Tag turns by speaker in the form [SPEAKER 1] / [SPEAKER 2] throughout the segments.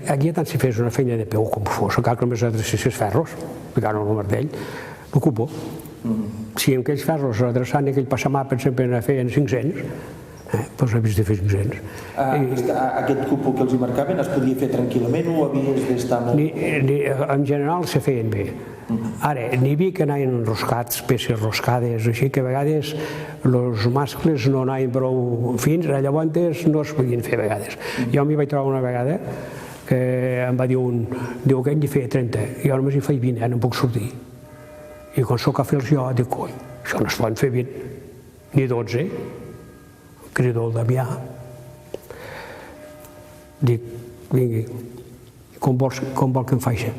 [SPEAKER 1] aquí tant si fes una feina de peu com fos, encara que només adreces els ferros, encara no el martell, l'ocupo. Si amb aquells ferros adreçant aquell passamà, per exemple, feien 500, doncs havies de fer 500.
[SPEAKER 2] Aquest cupo que els hi marcaven es podia fer tranquil·lament o havies d'estar molt...
[SPEAKER 1] En general se feien bé. Ara, n'hi havia que anaven enroscats, peces roscades, així que a vegades els mascles no anaven prou fins, llavors no es podien fer a vegades. Jo m'hi vaig trobar una vegada que em va dir diu que ell hi feia 30, i jo només hi feia 20, no em puc sortir. I quan soc a fer-los jo, dic, coi, això no es poden fer 20, ni 12. Crido el Damià. Dic, vingui, com vol que em faci?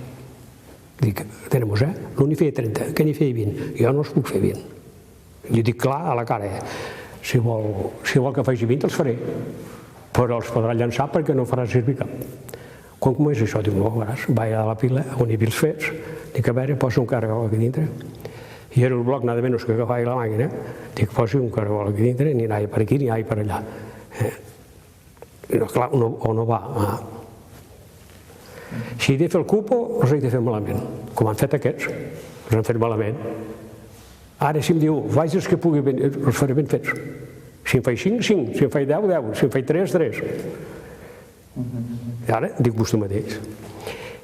[SPEAKER 1] Dic, tenem-nos, l'un n'hi feia 30, que n'hi feia 20, jo no els puc fer 20. Li dic clar a la cara, si vol que faci 20 els faré, però els podrà llançar perquè no farà servir cap. Quan comença això, dic, no, veuràs, vaig a la pila, on hi havia els fets, dic, a veure, posa un caragol aquí dintre. I era el bloc nada menys que agafava la màquina, dic, posi un caragol aquí dintre, ni anava per aquí ni anava per allà. Clar, o no va. Si he de fer el cupo, els he de fer malament, com han fet aquests, els han fet malament. Ara, si em diu, faig els que pugui, els faré ben fets. Si em faig 5, 5, si em faig 10, 10, si em faig 3, 3. I ara dic vostè mateix.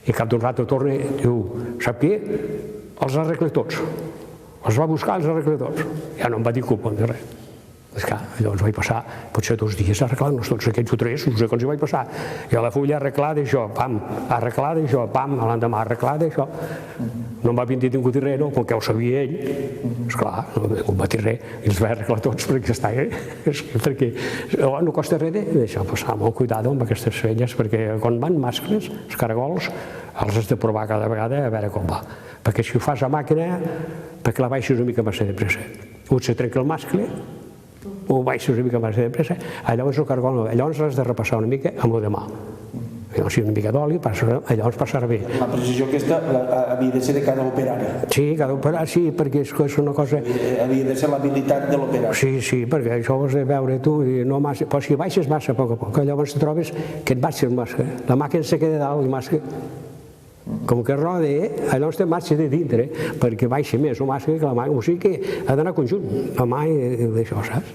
[SPEAKER 1] I cap d'un rato torna i diu, sap què? Els arregla tots. Els va buscar, els arregla tots. Ja no em va dir culpa ni res. Esclar, llavors vaig passar potser 2 dies arreglant-nos tots aquells o 3, no sé com s'hi vaig passar. I a la fulla arreglada això, pam, arreglada això, pam, a l'endemà arreglada això. No em va dir ningú dir res, no, com que ho sabia ell. Esclar, no em va dir res, i els vaig arreglar tots perquè està perquè no costa res d'això, passar molt cuidado amb aquestes feines, perquè quan van mascles, els caragols, els has de provar cada vegada a veure com va. Perquè si ho fas a màquina, perquè la baixes una mica massa de pressa. O se trenca el mascle, o baixes una mica massa de pressa, llavors el caragol no, llavors l'has de repassar una mica amb el de mà. Llavors una mica d'oli, llavors passarà bé.
[SPEAKER 2] La precisió aquesta havia de ser de cada operari.
[SPEAKER 1] Sí, cada operari, sí, perquè és una cosa...
[SPEAKER 2] Havia de ser l'habilitat de l'operari.
[SPEAKER 1] Sí, sí, perquè això ho has de veure tu, no massa, però si baixes massa a poc a poc, llavors te trobes que et baixes massa, la màquina se queda dalt i massa... Com que roda, llavors te marxa de dintre, perquè baixa més o massa que la mà, o sigui que ha d'anar conjunt, la mà i d'això, saps?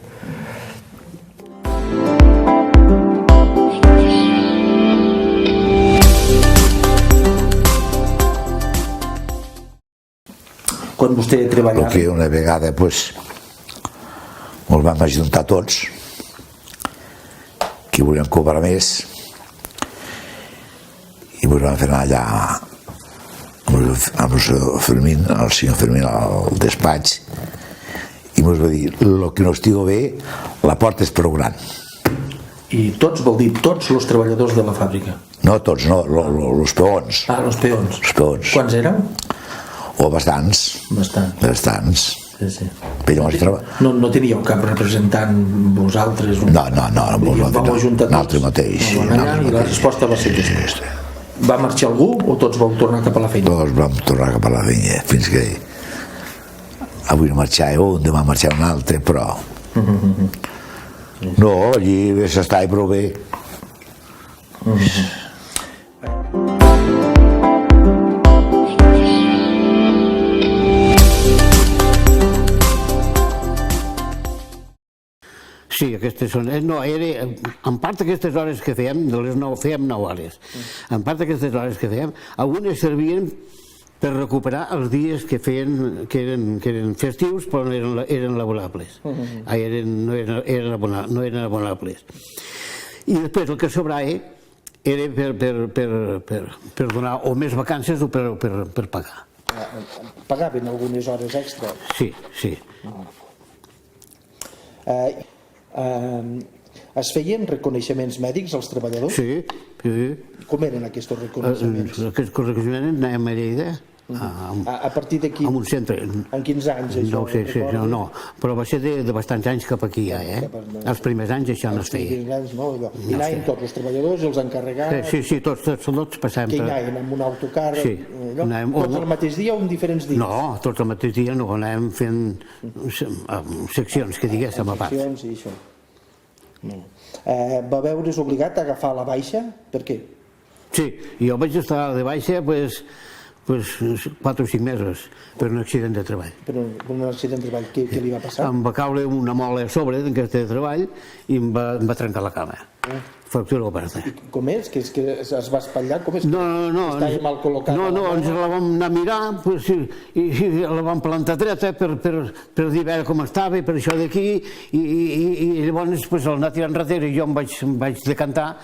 [SPEAKER 2] Quan vostè treballava...
[SPEAKER 3] Que una vegada, doncs, ens vam ajuntar tots, que volíem cobrar més, i ens vam fer anar allà amb el senyor Fermín al despatx, i ens va dir, el que no estigui bé, la porta és prou gran.
[SPEAKER 2] I tots vol dir tots els treballadors de la fàbrica?
[SPEAKER 3] No tots, no, els peons.
[SPEAKER 2] Ah, els peons.
[SPEAKER 3] Els peons.
[SPEAKER 2] Quants éreu?
[SPEAKER 3] O bastants. Bastants.
[SPEAKER 2] Sí, sí. No teníeu cap representant vosaltres?
[SPEAKER 3] No, nosaltres mateix.
[SPEAKER 2] I la resposta va ser aquesta. Va marxar algú o tots vau tornar cap a la feina?
[SPEAKER 3] Tots vam tornar cap a la feina, fins que avui no marxava un, demà marxava un altre, però... No, allí s'estava prou bé.
[SPEAKER 4] Sí, aquestes són... No, en part d'aquestes hores que fèiem, de les 9, fèiem 9 hores. En part d'aquestes hores que fèiem, algunes servien per recuperar els dies que feien, que eren festius, però no eren laborables. No eren abonables. I després el que sobrava era per donar o més vacances o per pagar.
[SPEAKER 2] Pagaven algunes hores extra?
[SPEAKER 4] Sí, sí.
[SPEAKER 2] Es feien reconeixements mèdics als treballadors?
[SPEAKER 4] Sí, sí.
[SPEAKER 2] Com eren aquests reconeixements?
[SPEAKER 4] Aquests reconeixements anàvem a Lleida.
[SPEAKER 2] A partir d'aquí?
[SPEAKER 4] En un centre.
[SPEAKER 2] En quins anys, això?
[SPEAKER 4] No ho sé, no, però va ser de bastants anys cap aquí ja, Els primers anys això no es feia.
[SPEAKER 2] I anaven tots els treballadors, els encarregats?
[SPEAKER 4] Sí, tots passàvem.
[SPEAKER 2] Que hi anaven amb un autocar?
[SPEAKER 4] Sí.
[SPEAKER 2] Tots el mateix dia o en diferents dies?
[SPEAKER 4] No, tots el mateix dia no, anàvem fent seccions, que diguéssim, a part.
[SPEAKER 2] Seccions i això. Va veure's obligat a agafar la baixa? Per què?
[SPEAKER 4] Sí, jo vaig estar de baixa 4 o 5 mesos per un accident de treball.
[SPEAKER 2] Per un accident de treball, què li va passar?
[SPEAKER 4] Em va caure una mola a sobre d'aquest treball i em va trencar la cama. Fractura oberta.
[SPEAKER 2] Com és? Que es va espatllar? Com és?
[SPEAKER 4] No,
[SPEAKER 2] Estava mal col·locat?
[SPEAKER 4] No, ens la vam anar a mirar i la vam plantar dreta per dir a veure com estava, per això d'aquí, i llavors el anar tirant darrere i jo em vaig decantar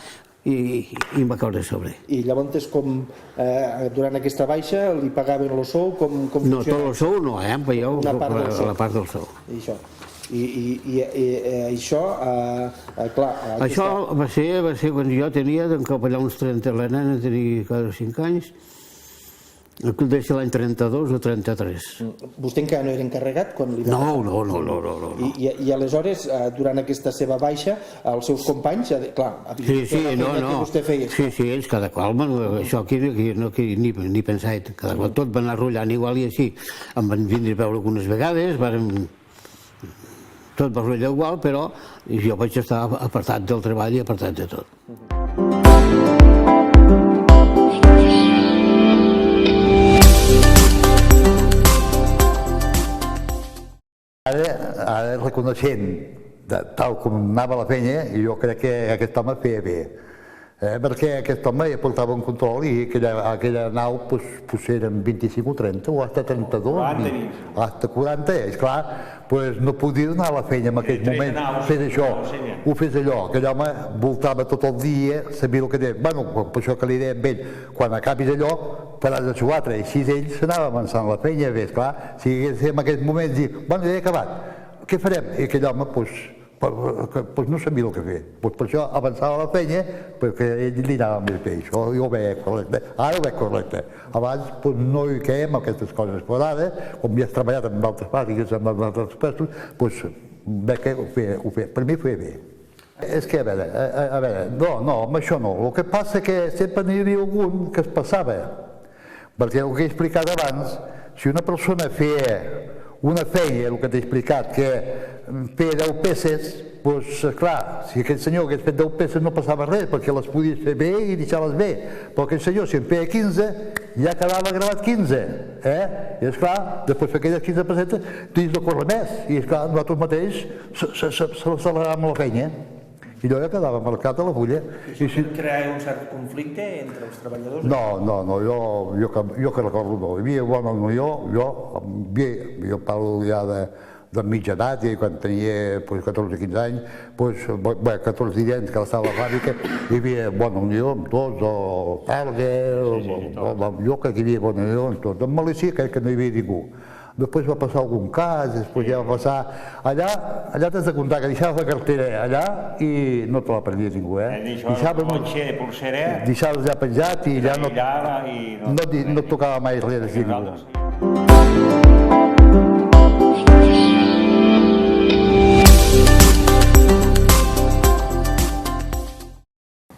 [SPEAKER 4] i em va caure a sobre. I
[SPEAKER 2] llavors com durant aquesta baixa li pagaven el sou? Com
[SPEAKER 4] no, tot el sou no, em veieu la part del sou.
[SPEAKER 2] I això, clar...
[SPEAKER 4] Això va ser quan jo tenia cap allà uns 30, la nena tenia 4 o 5 anys, deu ser l'any 32 o 33.
[SPEAKER 2] Vostè encara no era encarregat quan li va
[SPEAKER 4] passar? No.
[SPEAKER 2] I aleshores, durant aquesta seva baixa, els seus companys, clar,
[SPEAKER 4] que vostè feia això. Sí, ells, cada qual, això aquí ni pensar, cada qual tot va anar rotllant igual i així. Em van vindre a veure algunes vegades, tot va rotllar igual, però jo vaig estar apartat del treball i apartat de tot.
[SPEAKER 5] Ara reconeixent tal com anava la penya, jo crec que aquest home feia bé. Perquè aquest home ja portava un control i aquella nau eren 25 o 30 o fins 32, fins 40, esclar, no podia donar la feina en aquell moment, fes això, ho fes allò. Aquell home voltava tot el dia, sabia el que deia. Bé, per això que li deia a ell, quan acabis allò, faràs això altre. I així ell s'anava avançant la feina, bé, esclar, si hagués en aquells moments dir, bueno, ja he acabat, què farem? I aquell home, no sabia el que fer. Per això avançava la feina, perquè ell li anava més bé. Això jo ho veig correcte. Ara ho veig correcte. Abans no hi queiem aquestes coses. Però ara, com ja has treballat amb altres fàbriques, amb altres puestos, veig que ho feia. Per mi ho feia bé. És que, a veure, no, amb això no. El que passa que sempre n'hi havia algun que es passava. Perquè el que he explicat abans, si una persona feia una feina, el que t'he explicat, que feia 10 peces, doncs, clar, si aquell senyor hagués fet 10 peces no passava res, perquè les podies fer bé i deixar-les bé. Però aquell senyor, si en feia 15, ja quedava gravat 15. I, esclar, després fer aquelles 15 pessetes, tens de córrer més. I, esclar, nosaltres mateix s'acceleràvem la feina. I allò ja quedava marcat a la fulla.
[SPEAKER 2] I això creava un cert conflicte entre els treballadors?
[SPEAKER 5] No, jo que recordo no. Hi havia bona unió, jo parlo ja de mitja edat, i quan tenia 14 o 15 anys, 14 anys que estava a la fàbrica, hi havia bona unió amb tots, el Talga, jo crec que hi havia bona unió amb tots. En Malícia crec que no hi havia ningú. Després va passar algun cas, després ja va passar... Allà t'has de comptar que deixaves la cartera allà i no te la prenia ningú, deixaves ja penjat i allà no et tocava mai res de ningú.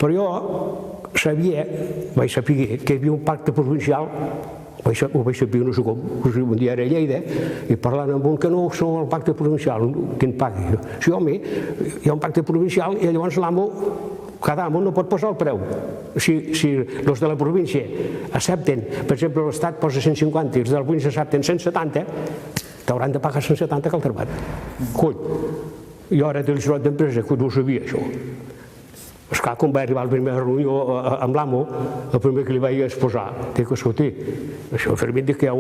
[SPEAKER 1] Però jo vaig saber que hi havia un pacte provincial, ho vaig saber, no sé com, un dia era a Lleida, i parlant amb un que no som el pacte provincial, que en pagui. Sí, home, hi ha un pacte provincial i llavors cada amo no pot posar el preu. Si els de la província accepten, per exemple, l'Estat posa 150 i els de la província accepten 170, t'hauran de pagar 170 que el trebat. Coll, jo ara té el xerot d'empresa, que no ho sabia, això. Esclar, quan va arribar a la primera reunió amb l'amo, el primer que li vaig exposar, dic, escolti, això Fermín dic que hi ha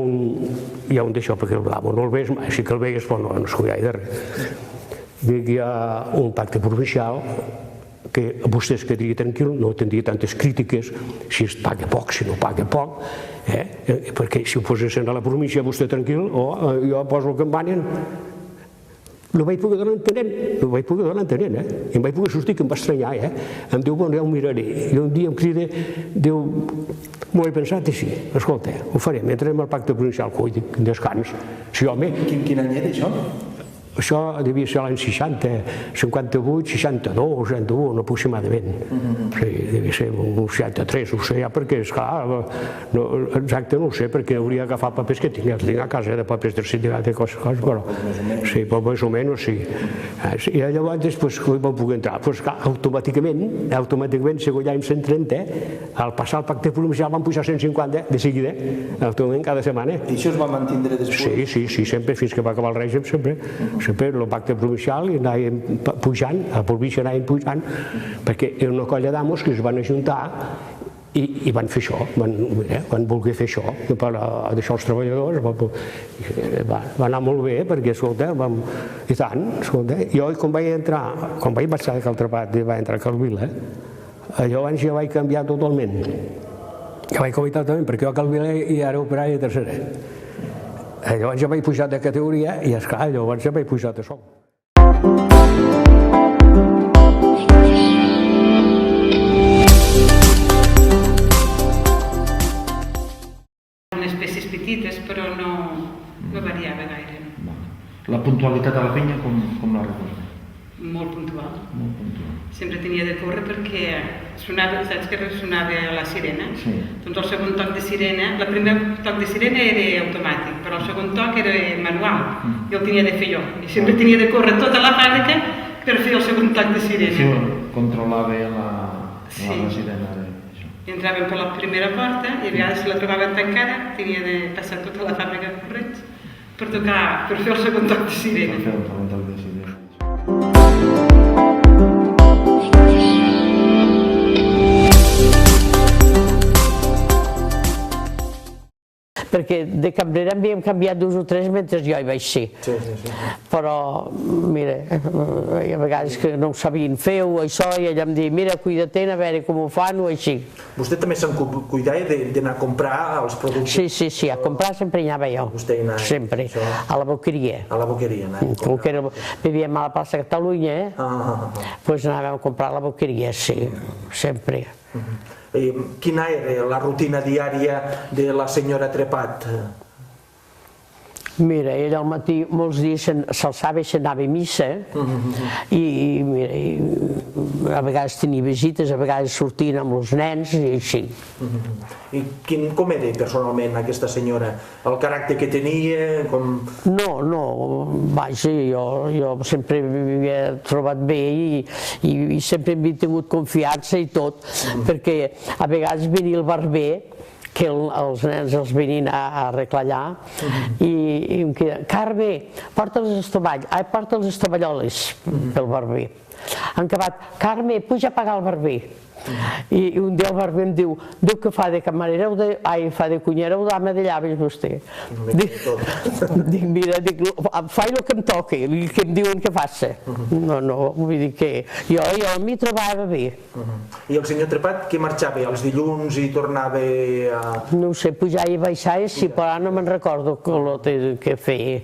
[SPEAKER 1] un d'això, perquè l'amo no el veus mai, si que el veies, però no es cuida de res. Dic, hi ha un pacte provincial que vostès quedaria tranquil, no tindria tantes crítiques, si es paga poc, si no paga poc, perquè si ho posessin a la província vostè tranquil, o jo poso el que em manen. No vaig poder donar entenent, i em vaig poder sortir, que em va estranyar, em diu, bueno, ja ho miraré, i un dia em crida, diu, m'ho he pensat així, escolta, ho farem, entrem al pacte provincial, coi, descans, sí, home.
[SPEAKER 2] Quin any era això?
[SPEAKER 1] Això devia ser l'any 60, 58, 62, 61, aproximadament. Sí, devia ser un 63, ho sé ja perquè, esclar, exacte no ho sé, perquè hauria d'agafar papers que tinc a casa, de papers de certificat de coses, però sí, però més o menys sí. I llavors, després, que vam poder entrar, automàticament, segons l'any 130, al passar el pacte provincial van pujar 150 de seguida, automàticament cada setmana.
[SPEAKER 2] I això es va mantindre després?
[SPEAKER 1] Sí, sempre, fins que va acabar el règim, sempre el pacte provincial i anàvem pujant, a la província anàvem pujant, perquè era una colla d'amos que es van ajuntar i van fer això, van voler fer això, per deixar els treballadors, va anar molt bé, perquè, escolta, i tant, escolta, jo quan vaig marxar de Caltrapat i vaig entrar a Calvila, llavors ja vaig canviar totalment, perquè jo a Calvila ja era operari de tercera. Llavors ja vaig pujar de categoria i, esclar, llavors ja vaig pujar de sou.
[SPEAKER 6] Unes peces petites, però no variava gaire.
[SPEAKER 2] La puntualitat de la penya, com la recorda?
[SPEAKER 6] Molt puntual.
[SPEAKER 2] Molt puntual.
[SPEAKER 6] Sempre tenia de córrer perquè saps que sonava la sirena?
[SPEAKER 2] Sí.
[SPEAKER 6] Doncs el segon toc de sirena, el primer toc de sirena era automàtic, però el segon toc era manual, i el tenia de fer jo. I sempre tenia de córrer tota la fàbrica per fer el segon toc de sirena.
[SPEAKER 2] Sí, controlava la sirena.
[SPEAKER 6] I entràvem per la primera porta i a vegades si la trobaven tancada tenia de passar tota la fàbrica corrents per fer el segon toc de sirena.
[SPEAKER 2] Per fer el segon toc de sirena.
[SPEAKER 7] Perquè de cambrera havíem canviat 2 o 3 mentre jo hi vaig ser.
[SPEAKER 2] Sí.
[SPEAKER 7] Però, mira, hi ha vegades que no ho sabien fer o això, i ella em deia, mira, cuida-te'n a veure com ho fan o així.
[SPEAKER 2] Vostè també se'n cuidava d'anar a comprar els productes?
[SPEAKER 7] Sí, a comprar sempre hi anava jo.
[SPEAKER 2] Vostè hi anava?
[SPEAKER 7] Sempre, a la boqueria.
[SPEAKER 2] A la boqueria anava.
[SPEAKER 7] Com que vivíem a la plaça Catalunya, doncs anàvem a comprar a la boqueria, sí, sempre.
[SPEAKER 2] Quina era la rutina diària de la senyora Trepat?
[SPEAKER 7] Mira, ella al matí molts dies s'alçava i s'anava a missa i a vegades tenia visites, a vegades sortien amb els nens i així.
[SPEAKER 2] I com era personalment aquesta senyora? El caràcter que tenia?
[SPEAKER 7] No, vaja, jo sempre m'havia trobat bé i sempre m'he tingut confiança i tot, perquè a vegades venia el barber, que els nens els venien a arreglar allà, i em queda, Carme, porta els estovalloles pel barber. Han acabat, Carme, puja a pagar el barber. I un dia el barber em diu, que fa de camarera fa de cunyera o d'ama de llaves vostè? Dic, mira, faig el que em toqui, el que em diuen que faci. No, vull dir que jo m'hi trobava bé.
[SPEAKER 2] I el senyor Trepat que marxava els dilluns i tornava a...
[SPEAKER 7] No ho sé, pujar i baixar, sí, però no me'n recordo què feia.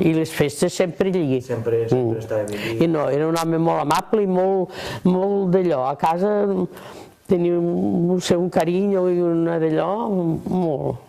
[SPEAKER 7] I les festes sempre allí.
[SPEAKER 2] Sempre estava allí.
[SPEAKER 7] I no, era un home molt amable i molt d'allò. A casa tenia un carinyo i una d'allò molt.